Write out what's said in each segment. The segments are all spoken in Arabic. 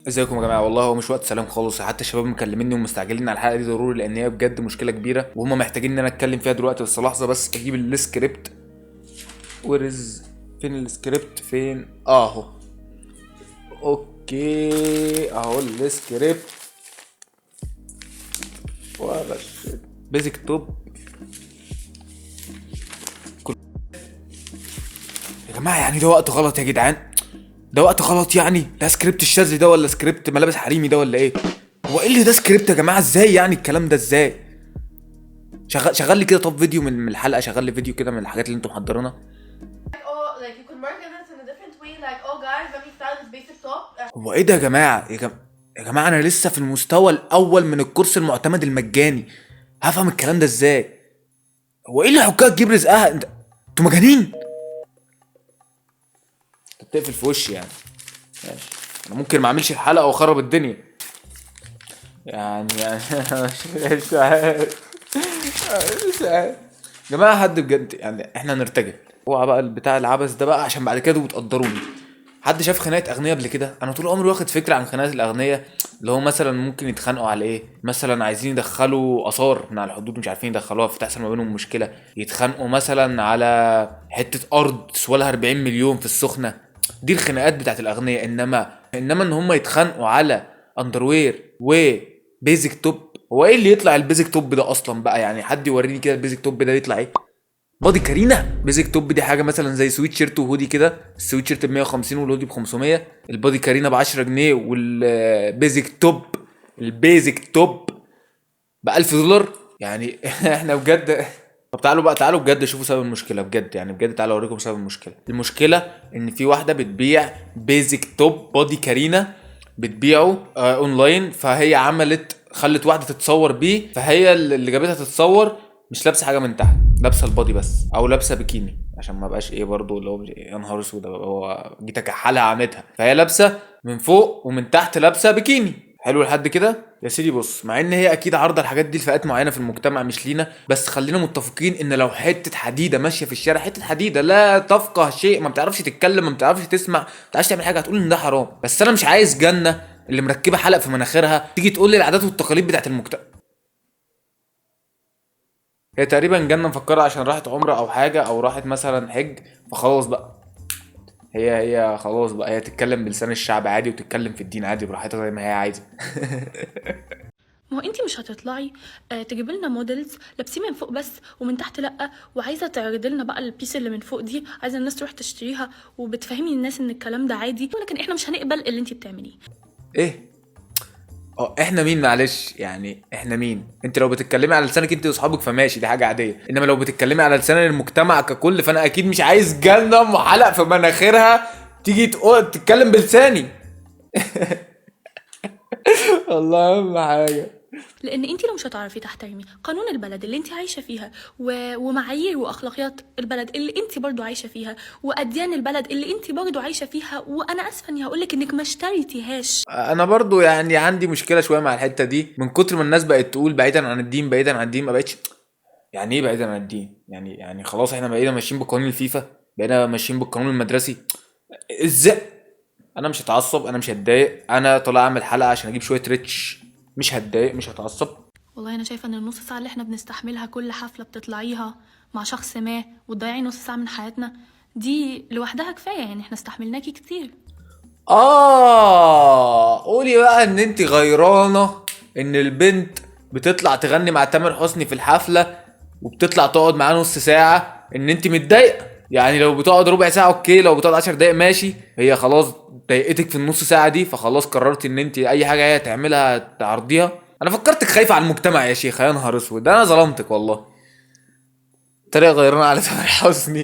ازيكم يا جماعه؟ والله هو مش وقت سلام خالص، حتى الشباب مكلميني ومستعجلين على الحلقه دي ضروري لان هي بجد مشكله كبيره وهم محتاجين ان انا اتكلم فيها دلوقتي. بس لحظه بس اجيب السكريبت. ويرز فين السكريبت؟ فين؟ اهو. اوكي اهو السكريبت. بيزك توب. يا جماعه يعني ده وقت غلط يا جدعان، ده وقت غلط يعني. ده سكريبت الشاذلي ده ولا سكريبت ملابس حريمي ده ولا ايه؟ هو ايه اللي ده سكريبت يا جماعه؟ ازاي يعني الكلام ده ازاي؟ شغل لي كده طب فيديو من الحلقه، شغل لي فيديو كده من الحاجات اللي انتم محضرينها. Oh, like you could market this in a different way, like, oh guys, let me style this basic top. هو ايه ده يا جماعه؟ يا جماعه انا لسه في المستوى الاول من الكورس المعتمد المجاني، هفهم الكلام ده ازاي؟ هو ايه اللي حكايه تجيب رزقها؟ انتوا مجانين؟ انت بتقفل في وشي يعني. ماشي، انا ممكن ما اعملش الحلقه واخرب الدنيا يعني مش عارف. مش عارف يا جماعه، حد بجد يعني احنا نرتجل. اوعى بقى البتاع العبث ده بقى عشان بعد كده بتقدروني. حد شاف خناقه اغنياء قبل كده؟ انا طول عمري واخد فكره عن خناقات الاغنياء، اللي هو مثلا ممكن يتخانقوا على ايه، مثلا عايزين يدخلوا اثار من على الحدود مش عارفين يدخلوها فتحصل ما بينهم مشكله، يتخانقوا مثلا على حته ارض تسوى لها 40 مليون في السخنه. دي الخناقات بتاعت الاغنياء. انما ان هم يتخانقوا على اندروير وبيزك توب. هو ايه اللي يطلع البيزك توب ده اصلا بقى؟ يعني حد يوريني كده البيزك توب ده يطلع ايه؟ بادي كارينا. بيزك توب دي حاجه مثلا زي سويت شيرت وهودي كده، السويت شيرت ب 150 والهودي ب 500، البادي كارينا ب 10 جنيه، والبيزك توب البيزك توب ب 1000 دولار يعني. احنا بجد. طب تعالوا بقى، تعالوا بجد شوفوا سبب المشكله بجد، يعني بجد تعالوا اوريكم سبب المشكله. المشكله ان في واحده بتبيع بيزك توب بادي كارينا، بتبيعه اونلاين، فهي خلت واحده تتصور بيه، فهي اللي جابتها تتصور مش لابسه حاجه من تحت، لابسه البادي بس او لابسه بيكيني عشان ما بقاش ايه برضو اللي هو يا نهار اسود هو جيت اكحلها عمتها. فهي لابسه من فوق ومن تحت لابسه بيكيني. حلو لحد كده يا سيدي. بص، مع ان هي اكيد عارضه الحاجات دي لفئات معينه في المجتمع مش لينا، بس خلينا متفقين ان لو حته حديده ماشيه في الشارع، حته حديده لا تفقه شيء، ما بتعرفش تتكلم، ما بتعرفش تسمع، ما بتعرفش تعمل حاجه، هتقول ان ده حرام. بس انا مش عايز جنه اللي مركبه حلق في مناخيرها تيجي تقول لي العادات والتقاليد بتاعت المجتمع. هي تقريبا جنة مفكرة عشان راحت عمرة او حاجة او راحت مثلا حج، فخلاص بقى هي خلاص بقى هي تتكلم بلسان الشعب عادي وتتكلم في الدين عادي براحتها زي ما هي عايزة. ما هو انتي مش هتطلعي تجيبي لنا موديلز لابسين من فوق بس ومن تحت لا، وعايزه تعرضي لنا بقى البيس اللي من فوق دي، عايزه الناس تروح تشتريها وبتفهمي الناس ان الكلام ده عادي، ولكن احنا مش هنقبل اللي انتي بتعمليه. ايه؟ اه احنا مين؟ معلش يعني احنا مين؟ انت لو بتتكلمي على لسانك انت واصحابك فماشي، دي حاجه عاديه، انما لو بتتكلمي على لسان المجتمع ككل فانا اكيد مش عايز جنة محلق في مناخيرها تيجي تقول تتكلم بلساني. والله اهم حاجه. لان انتي لو مش هتعرفي تحترمي قانون البلد اللي انتي عايشه فيها ومعايير واخلاقيات البلد اللي انتي برضو عايشه فيها واديان البلد اللي انتي برضو عايشه فيها، وانا اسفه اني هقولك انك ما اشتريتيهاش. انا برضو يعني عندي مشكله شويه مع الحته دي، من كتر ما الناس بقت تقول بعيدا عن الدين بعيدا عن الدين، ما بقتش يعني ايه بعيدا عن الدين؟ يعني خلاص احنا بقينا ماشيين بقانون الفيفا، بقينا ماشيين بالقانون المدرسي. ازاي؟ انا مش هتعصب، انا مش هتضايق، انا طالع اعمل حلقه عشان اجيب شويه ريتش، مش هتضايق مش هتعصب. والله انا شايفه ان النص ساعه اللي احنا بنستحملها كل حفله بتطلعيها مع شخص ما وتضيعي نص ساعه من حياتنا دي لوحدها كفايه، يعني احنا استحملناكي كتير. قولي بقى ان انت غيرانه ان البنت بتطلع تغني مع تامر حسني في الحفله وبتطلع تقعد معاه نص ساعه، ان انت متضايقه. يعني لو بتقعد ربع ساعه اوكي، لو بتقعد 10 دقايق ماشي، هي خلاص ضايقتك في النص ساعه دي فخلاص قررت ان انت اي حاجه هي تعملها تعرضيها. انا فكرتك خايفه على المجتمع يا شيخه، يا نهار اسود، ده انا ظلمتك والله. طريقه غيرانه على تامر حسني.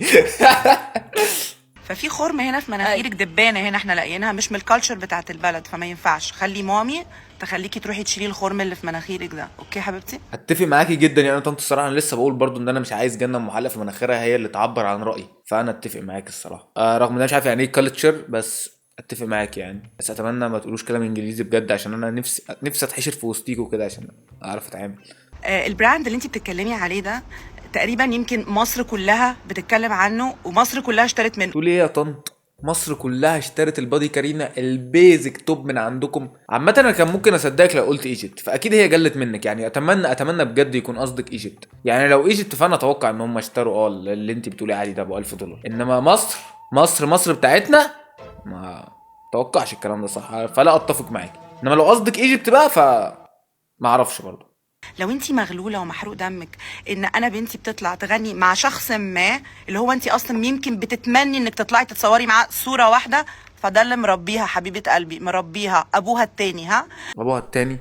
ففي خرم هنا في مناخيرك، دبانه هنا احنا لاقيينها مش من الكالتشر بتاعت البلد، فما ينفعش. خلي مامي تخليكي تروحي تشيلي الخرم اللي في مناخيرك ده، اوكي حبيبتي؟ اتفق معاكي جدا يعني طنط الصراحه. انا لسه بقول برضو ان انا مش عايز جنه محلقه في مناخيرها هي اللي تعبر عن رايي، فانا اتفق معاك الصراحه. رغم ان انا مش عارف يعني ايه كالتشر، بس اتفق معاك يعني. بس اتمنى ما تقولوش كلام انجليزي بجد عشان انا نفسي اتحشر في وسطيكوا كده عشان اعرف اتعامل. البراند اللي انت بتتكلمي عليه ده تقريبا يمكن مصر كلها بتتكلم عنه ومصر كلها اشترت منه. تقول ايه يا طنط؟ مصر كلها اشترت البادي كارينا البيزك توب من عندكم. عامه انا كان ممكن اصدقك لو قلت ايجيبت، فاكيد هي جلت منك يعني. اتمنى بجد يكون قصدك ايجيبت يعني. لو ايجيبت فانا اتوقع ان هم اشتروا اللي انت بتقولي عليه ده ابو $1000. انما مصر بتاعتنا ما اتوقعش الكلام ده صح، فلا اتفق معاك. انما لو قصدك ايجيبت بقى ما اعرفش برضه. لو انت مغلوله ومحروق دمك ان انا بنتي بتطلع تغني مع شخص ما اللي هو انت اصلا يمكن بتتمني انك تطلعي تتصوري معاه صوره واحده، فده اللي مربيها حبيبه قلبي، مربيها ابوها التاني. ها ابوها التاني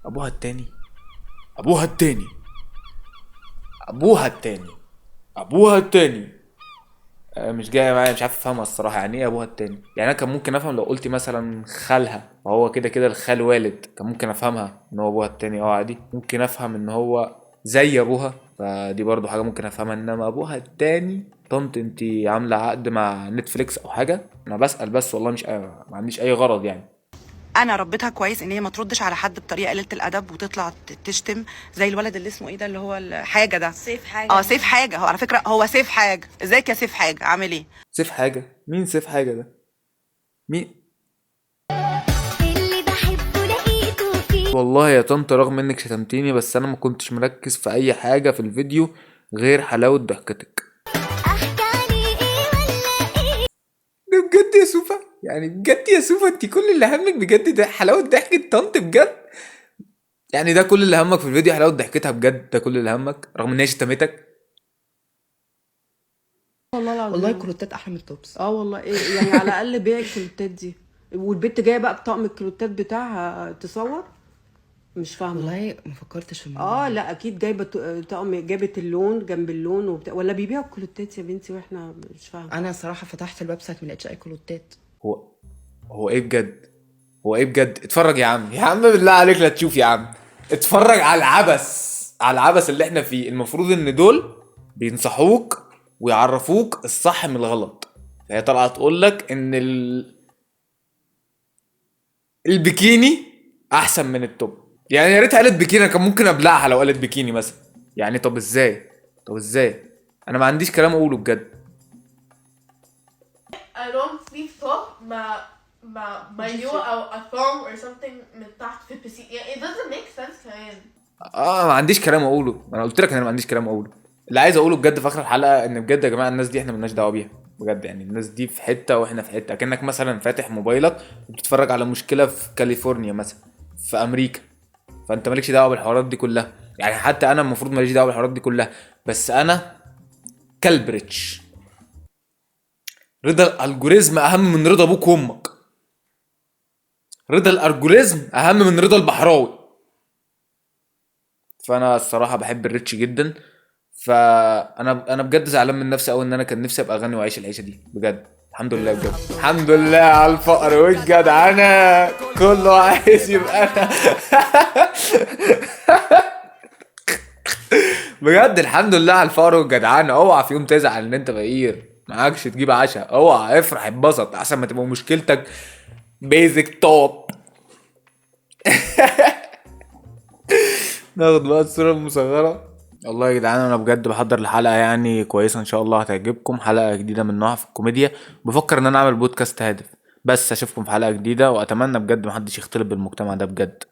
ابوها التاني ابوها التاني ابوها التاني ابوها التاني مش جايه معايا، مش عارف افهمها الصراحه. يعني ايه ابوها التاني؟ يعني انا كان ممكن افهم لو قلتي مثلا خالها، وهو كده الخال والد، كان ممكن افهمها ان هو ابوها التاني عادي. ممكن افهم ان هو زي ابوها، فدي برضو حاجه ممكن افهمها. انما ابوها التاني، طنط انت عامله عقد مع نتفليكس او حاجه؟ انا بسال بس والله، مش ما عنديش اي غرض يعني. انا ربيتها كويس ان هي ما تردش على حد بطريقه قليله الادب وتطلع تشتم زي الولد اللي اسمه ايه ده اللي هو الحاجه ده، سيف حاجة. سيف حاجه. هو على فكره هو سيف حاجه. ازيك يا سيف حاجه، عامل ايه؟ سيف حاجه؟ مين سيف حاجه ده؟ مين؟ اللي بحبه لقيته فيه. والله يا طنط رغم انك شتمتيني، بس انا ما كنتش مركز في اي حاجه في الفيديو غير حلاوه ضحكتك. احكي عليه ايه ولا ايه؟ ده بجد يا سوفا؟ يعني بجد يا سوفا انت كل اللي همك بجد ده حلاوه ضحكه طنط بجد؟ يعني ده كل اللي همك في الفيديو حلاوه ضحكتها بجد؟ ده كل اللي همك رغم ان هي شتمتك؟ والله العظيم. والله الكروتات احلى من التوبس. والله ايه يعني على الاقل بيع الكروتات دي، والبنت جايه بقى بطقم الكروتات بتاعها تصور. مش فاهمه. والله ما فكرتش في الموضوع. لا اكيد جايبه طقم، جابت اللون جنب اللون ولا بيبيعوا الكروتات يا بنتي واحنا مش فاهمه. انا صراحه فتحت الويب سايت ما لقيتش اي كروتات. هو ايه بجد؟ هو ايه بجد؟ اتفرج يا عم بالله عليك لا تشوف يا عم. اتفرج على العبث اللي احنا فيه. المفروض ان دول بينصحوك ويعرفوك الصح من الغلط. فهي طالعه تقول لك ان البيكيني احسن من التوب. يعني يا ريت قالت بيكيني، كان ممكن ابلعها لو قالت بيكيني مثلا. يعني طب ازاي انا ما عنديش كلام اقوله بجد. a long sleeve top مع مايو او a thong or something من تحت في البسين. يعني it doesn't make sense كمان. ما عنديش كلام اقوله. انا قلت لك ان انا ما عنديش كلام اقوله. اللي عايز اقوله بجد في اخر الحلقه ان بجد يا جماعه الناس دي احنا ملناش دعوه بيها بجد. يعني الناس دي في حته واحنا في حته. كانك مثلا فاتح موبايلك وبتتفرج على مشكله في كاليفورنيا مثلا، في امريكا، فانت مالكش دعوه بالحوارات دي كلها. يعني حتى انا المفروض ماليش دعوه بالحوارات دي كلها، بس انا كالبريتش. رضا الالجوريزم اهم من رضا ابوك وامك. رضا الالجوريزم اهم من رضا البحراوي. فانا الصراحه بحب الريتش جدا. فانا بجد زعلان من نفسي قوي ان انا كان نفسي ابقى غني واعيش العيشه دي بجد. الحمد لله بجد، الحمد لله على الفقر والجدعنه. كله عايز يبقى انا. بجد الحمد لله على الفقر والجدعنه. اوعى في يوم تزعل ان انت فقير معاكش تجيب عشاء. اوعى، افرح اتبسط احسن ما تبقى مشكلتك بيزك توب. ناخد بقى الصورة المصغرة. والله يا جدعان انا بجد بحضر الحلقة يعني كويسة ان شاء الله هتعجبكم. حلقة جديدة من نوعها في الكوميديا. بفكر ان انا اعمل بودكاست هادف. بس اشوفكم في حلقة جديدة، واتمنى بجد محدش يختلط بالمجتمع ده بجد.